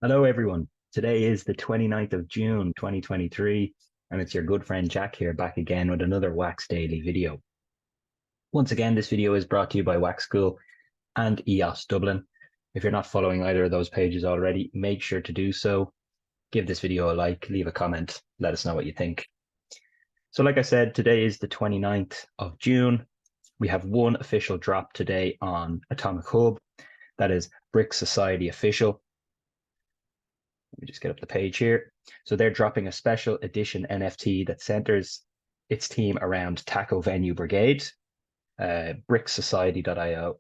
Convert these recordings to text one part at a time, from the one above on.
Hello, everyone. Today is the 29th of June, 2023, and it's your good friend Jack here back again with another Wax Daily video. Once again, this video is brought to you by Wax School and EOS Dublin. If you're not following either of those pages already, make sure to do so. Give this video a like, leave a comment, let us know what you think. So like I said, today is the 29th of June. We have one official drop today on Atomic Hub. That is Brick Society official. Let me just get up the page here. So they're dropping a special edition NFT that centers its team around Taco Venue Brigade. Bricksociety.io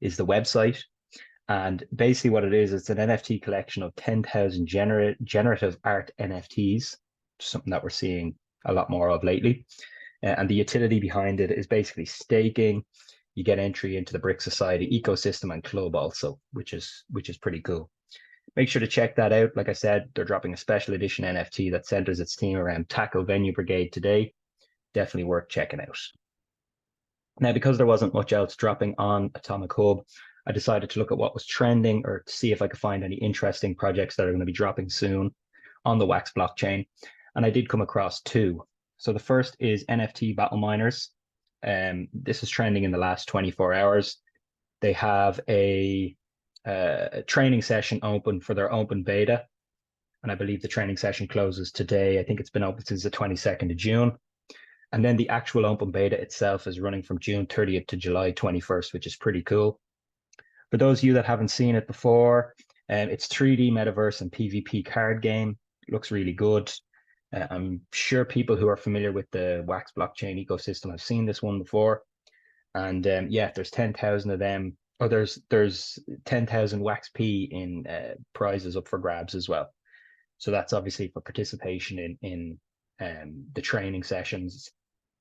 is the website. And basically what it is, it's an NFT collection of 10,000 generative art NFTs, something that we're seeing a lot more of lately. And the utility behind it is basically staking. You get entry into the Brick Society ecosystem and club also, which is pretty cool. Make sure to check that out. Like I said, they're dropping a special edition NFT that centers its theme around Taco Venue Brigade today. Definitely worth checking out. Now, because there wasn't much else dropping on Atomic Hub, I decided to look at what was trending or to see if I could find any interesting projects that are going to be dropping soon on the Wax blockchain. And I did come across two. So the first is NFT Battle Miners. This is trending in the last 24 hours. They have a training session open for their open beta. And I believe the training session closes today. I think it's been open since the 22nd of June. And then the actual open beta itself is running from June 30th to July 21st, which is pretty cool. For those of you that haven't seen it before, it's 3D metaverse and PvP card game. It looks really good. I'm sure people who are familiar with the Wax blockchain ecosystem have seen this one before. And yeah, there's 10,000 of them. Oh, there's 10,000 Wax P in prizes up for grabs as well. So that's obviously for participation in the training sessions,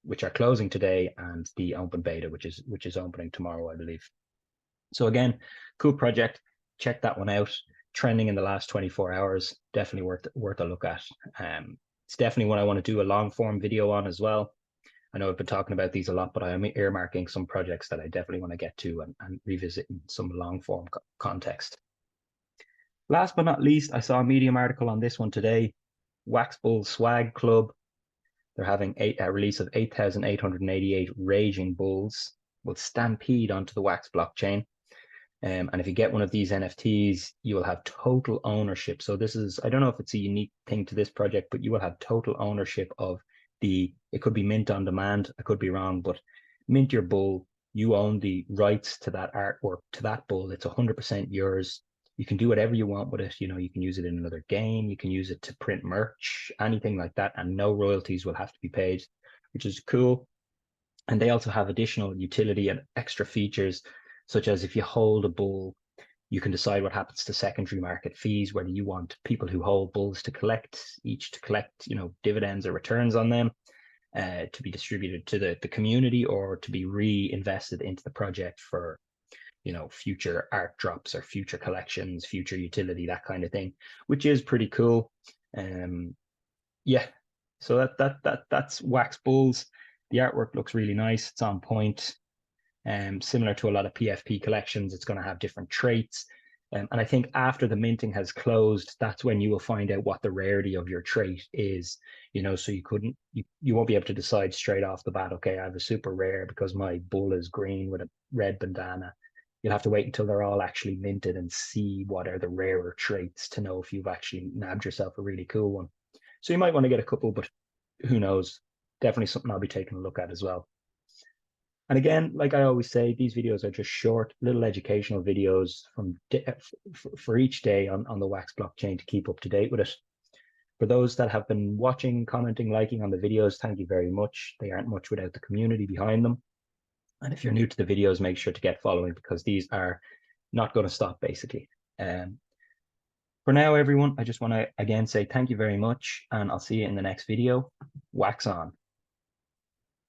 which are closing today, and the open beta, which is opening tomorrow, I believe. So again, cool project. Check that one out. Trending in the last 24 hours, definitely worth a look at. It's definitely one I want to do a long form video on as well. I know I've been talking about these a lot, but I am earmarking some projects that I definitely want to get to and revisit in some long form context. Last but not least, I saw a Medium article on this one today. Wax Bull Swag Club. They're having a release of 8,888 Raging Bulls will stampede onto the Wax blockchain. And if you get one of these NFTs, you will have total ownership. So this is, I don't know if it's a unique thing to this project, but you will have total ownership of it could be mint on demand. I could be wrong, but mint your bull. You own the rights to that artwork, to that bull. It's 100% yours. You can do whatever you want with it. You know, you can use it in another game. You can use it to print merch, anything like that. And no royalties will have to be paid, which is cool. And they also have additional utility and extra features, such as if you hold a bull, you can decide what happens to secondary market fees, whether you want people who hold bulls to collect, dividends or returns on them, to be distributed to the community or to be reinvested into the project for, future art drops or future collections, future utility, that kind of thing, which is pretty cool. Yeah, so that's Wax Bulls. The artwork looks really nice. It's on point. Similar to a lot of PFP collections, it's going to have different traits. And I think after the minting has closed, that's when you will find out what the rarity of your trait is. So you won't be able to decide straight off the bat, okay, I have a super rare because my bull is green with a red bandana. You'll have to wait until they're all actually minted and see what are the rarer traits to know if you've actually nabbed yourself a really cool one. So you might want to get a couple, but who knows? Definitely something I'll be taking a look at as well. And again, like I always say, these videos are just short, little educational videos for each day on the Wax blockchain to keep up to date with it. For those that have been watching, commenting, liking on the videos, thank you very much. They aren't much without the community behind them. And if you're new to the videos, make sure to get following because these are not going to stop, basically. For now, everyone, I just want to again say thank you very much, and I'll see you in the next video. Wax on.